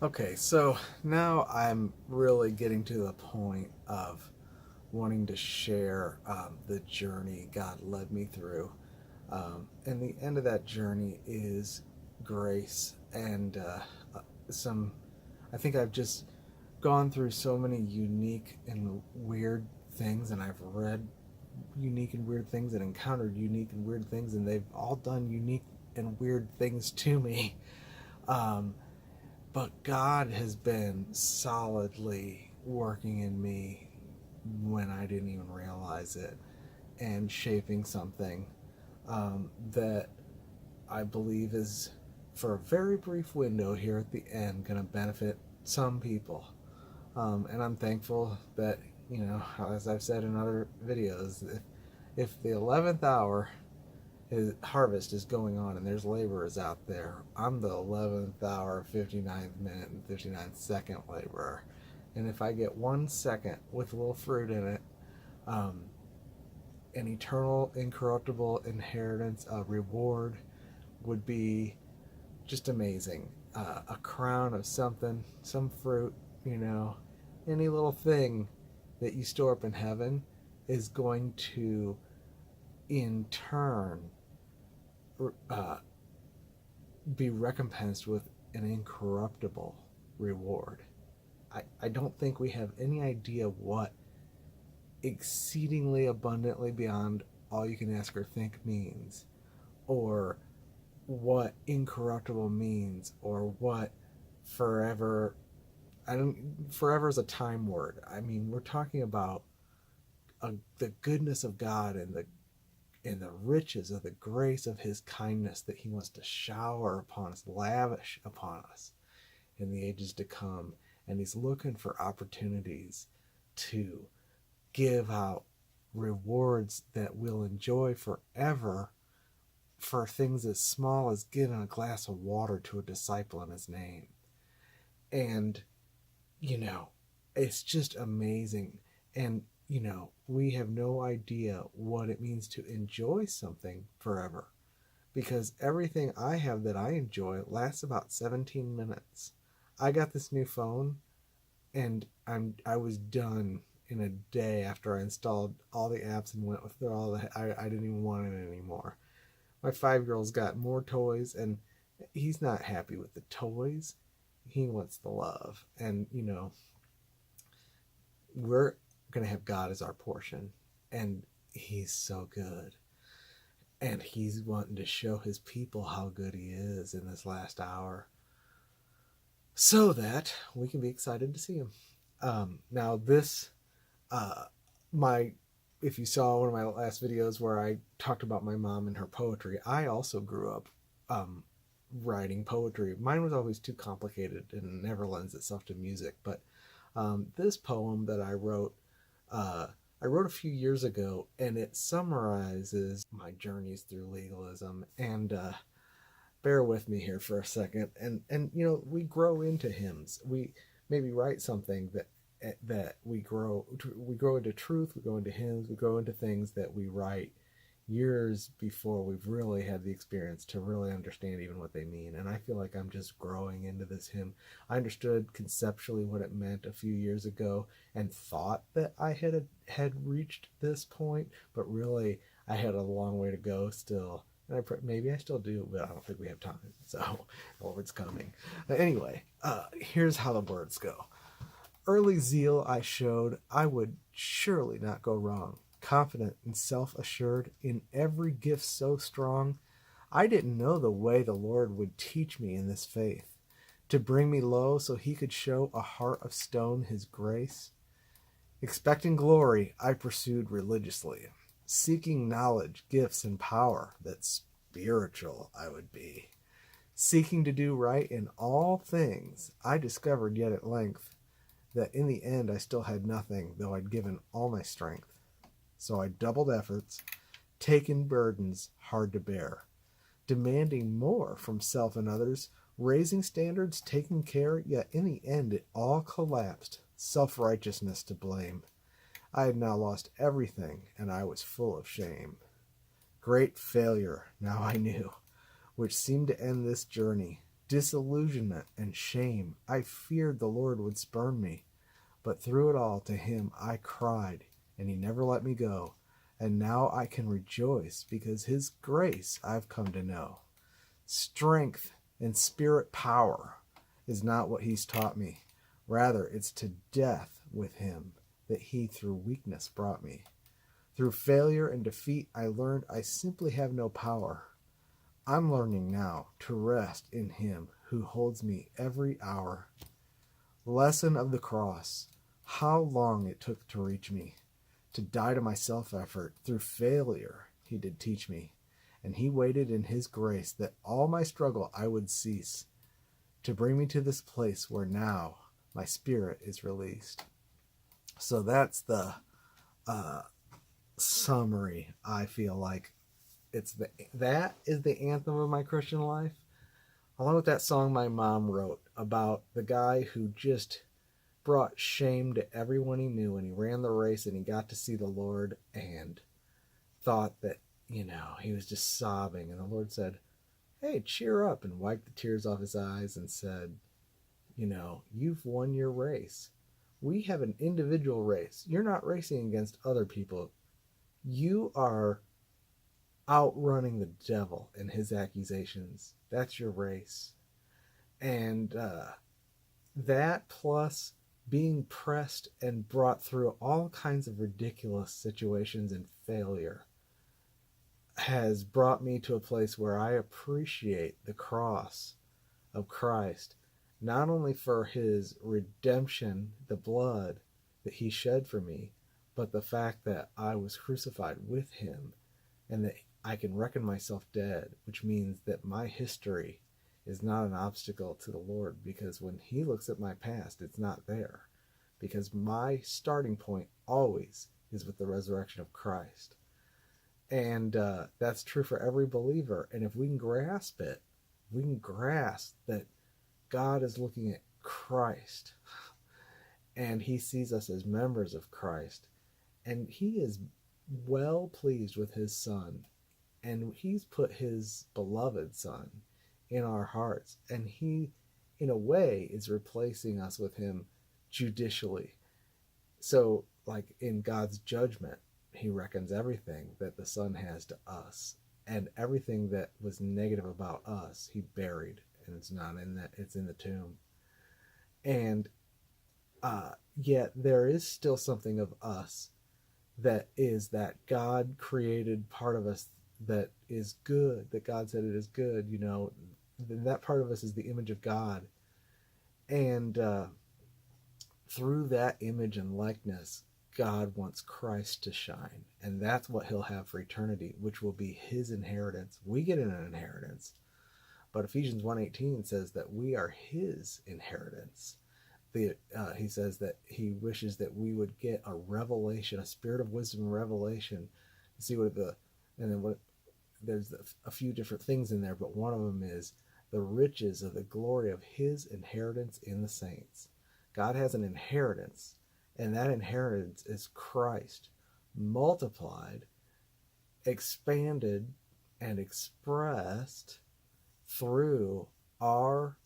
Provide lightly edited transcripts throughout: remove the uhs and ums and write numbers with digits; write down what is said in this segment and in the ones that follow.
Okay, so now I'm really getting to the point of wanting to share the journey God led me through. And the end of that journey is grace and some. I think I've just gone through so many unique and weird things, and I've read unique and weird things and encountered unique and weird things, and they've all done unique and weird things to me. Um, but God has been solidly working in me when I didn't even realize it and shaping something that I believe is, for a very brief window here at the end, going to benefit some people. And I'm thankful that, as I've said in other videos, if the 11th hour harvest is going on and there's laborers out there, I'm the 11th hour, 59th minute, and 59th second laborer. And if I get 1 second with a little fruit in it, um, an eternal, incorruptible inheritance, a reward would be just amazing. A crown of something, some fruit, any little thing that you store up in heaven is going to, in turn, uh, be recompensed with an incorruptible reward. I don't think we have any idea what exceedingly abundantly beyond all you can ask or think means, or what incorruptible means, or what forever. I don't. Forever is a time word. I mean, we're talking about the goodness of God and the riches of the grace of His kindness that He wants to shower upon us, lavish upon us in the ages to come. And He's looking for opportunities to give out rewards that we'll enjoy forever for things as small as giving a glass of water to a disciple in His name. And, you know, it's just amazing. And, we have no idea what it means to enjoy something forever, because everything I have that I enjoy lasts about 17 minutes. I got this new phone and I was done in a day after I installed all the apps and went through all the. I didn't even want it anymore. My 5-year-old's got more toys, and he's not happy with the toys. He wants the love, and we're gonna have God as our portion, and He's so good, and He's wanting to show His people how good He is in this last hour, so that we can be excited to see Him. Now this my if you saw one of my last videos where I talked about my mom and her poetry, I also grew up writing poetry. Mine was always too complicated and never lends itself to music. But this poem that I wrote a few years ago, and it summarizes my journeys through legalism. And bear with me here for a second. And we grow into hymns. We maybe write something that we grow into truth, we grow into hymns, we grow into things that we write years before we've really had the experience to really understand even what they mean. And I feel like I'm just growing into this hymn. I understood conceptually what it meant a few years ago and thought that I had reached this point, but really I had a long way to go still. And maybe I still do, but I don't think we have time. So, or it's coming. Anyway, here's how the words go. Early zeal I showed, I would surely not go wrong. Confident and self-assured, in every gift so strong, I didn't know the way the Lord would teach me in this faith, to bring me low so He could show a heart of stone His grace. Expecting glory, I pursued religiously, seeking knowledge, gifts, and power, that spiritual I would be. Seeking to do right in all things, I discovered yet at length that in the end I still had nothing, though I'd given all my strength. So I doubled efforts, taken burdens hard to bear, demanding more from self and others, raising standards, taking care, yet in the end it all collapsed, self-righteousness to blame. I had now lost everything, and I was full of shame. Great failure, now I knew, which seemed to end this journey, disillusionment and shame. I feared the Lord would spurn me, but through it all to him I cried, and he never let me go. And now I can rejoice because his grace I've come to know. Strength and spirit power is not what he's taught me. Rather, it's to death with him that he through weakness brought me. Through failure and defeat, I learned I simply have no power. I'm learning now to rest in him who holds me every hour. Lesson of the cross. How long it took to reach me. To die to my self-effort. Through failure, he did teach me. And he waited in his grace that all my struggle I would cease. To bring me to this place where now my spirit is released. So that's the summary. I feel like that is the anthem of my Christian life, along with that song my mom wrote about the guy who just brought shame to everyone he knew, and he ran the race and he got to see the Lord and thought that, he was just sobbing, and the Lord said, hey, cheer up, and wiped the tears off his eyes and said, you've won your race. We have an individual race. You're not racing against other people. You are outrunning the devil and his accusations. That's your race. And that plus being pressed and brought through all kinds of ridiculous situations and failure has brought me to a place where I appreciate the cross of Christ, not only for his redemption, the blood that he shed for me, but the fact that I was crucified with him and that I can reckon myself dead, which means that my history is not an obstacle to the Lord, because when he looks at my past, it's not there, because my starting point always is with the resurrection of Christ. And that's true for every believer. And if we can grasp it, we can grasp that God is looking at Christ and he sees us as members of Christ, and he is well pleased with his son, and he's put his beloved son in our hearts, and he in a way is replacing us with him judicially. So like in God's judgment, he reckons everything that the son has to us, and everything that was negative about us he buried, and it's not in that, it's in the tomb. And yet there is still something of us that is that God created part of us that is good, that God said it is good, then that part of us is the image of God. And through that image and likeness, God wants Christ to shine, and that's what he'll have for eternity, which will be his inheritance. We get an inheritance, but Ephesians 1:18 says that we are his inheritance. He says that he wishes that we would get a revelation, a spirit of wisdom and revelation, to see there's a few different things in there, but one of them is the riches of the glory of his inheritance in the saints. God has an inheritance, and that inheritance is Christ multiplied, expanded, and expressed through our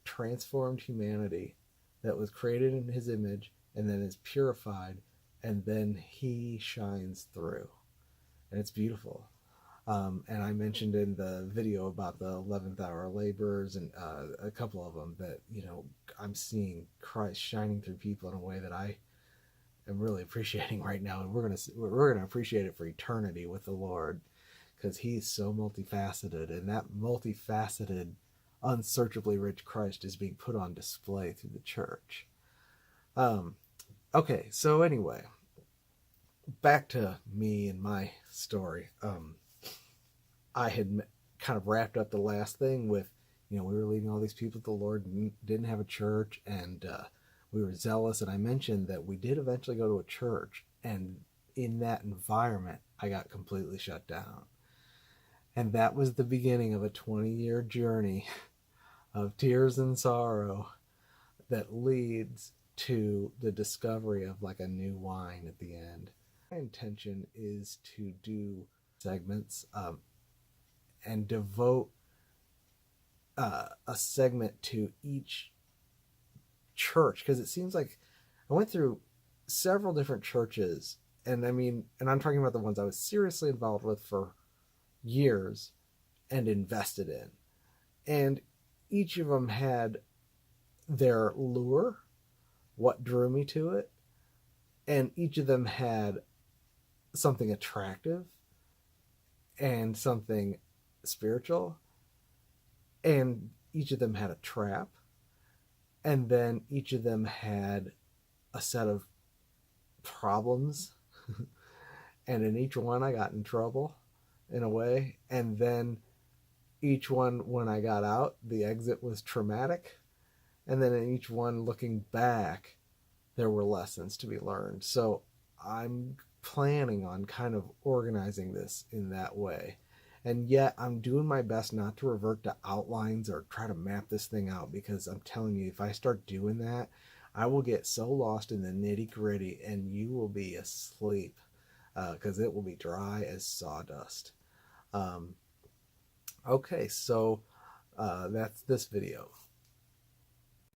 transformed humanity that was created in his image and then is purified, and then he shines through. And it's beautiful. And I mentioned in the video about the 11th hour laborers and a couple of them that, I'm seeing Christ shining through people in a way that I am really appreciating right now. And we're going to appreciate it for eternity with the Lord, because he's so multifaceted, and that multifaceted, unsearchably rich Christ is being put on display through the church. Okay, so anyway, back to me and my story. I had kind of wrapped up the last thing with, we were leading all these people to the Lord, and didn't have a church, and we were zealous. And I mentioned that we did eventually go to a church, and in that environment, I got completely shut down. And that was the beginning of a 20-year journey of tears and sorrow that leads to the discovery of like a new wine at the end. My intention is to do segments and devote a segment to each church, because it seems like I went through several different churches, and I'm talking about the ones I was seriously involved with for years and invested in. And each of them had their lure, what drew me to it, and each of them had something attractive and something spiritual, and each of them had a trap, and then each of them had a set of problems, and in each one I got in trouble in a way, and then each one, when I got out, the exit was traumatic, and then in each one, looking back, there were lessons to be learned. So I'm planning on kind of organizing this in that way. And yet I'm doing my best not to revert to outlines or try to map this thing out, because I'm telling you, if I start doing that, I will get so lost in the nitty gritty and you will be asleep, because it will be dry as sawdust. Okay, so that's this video.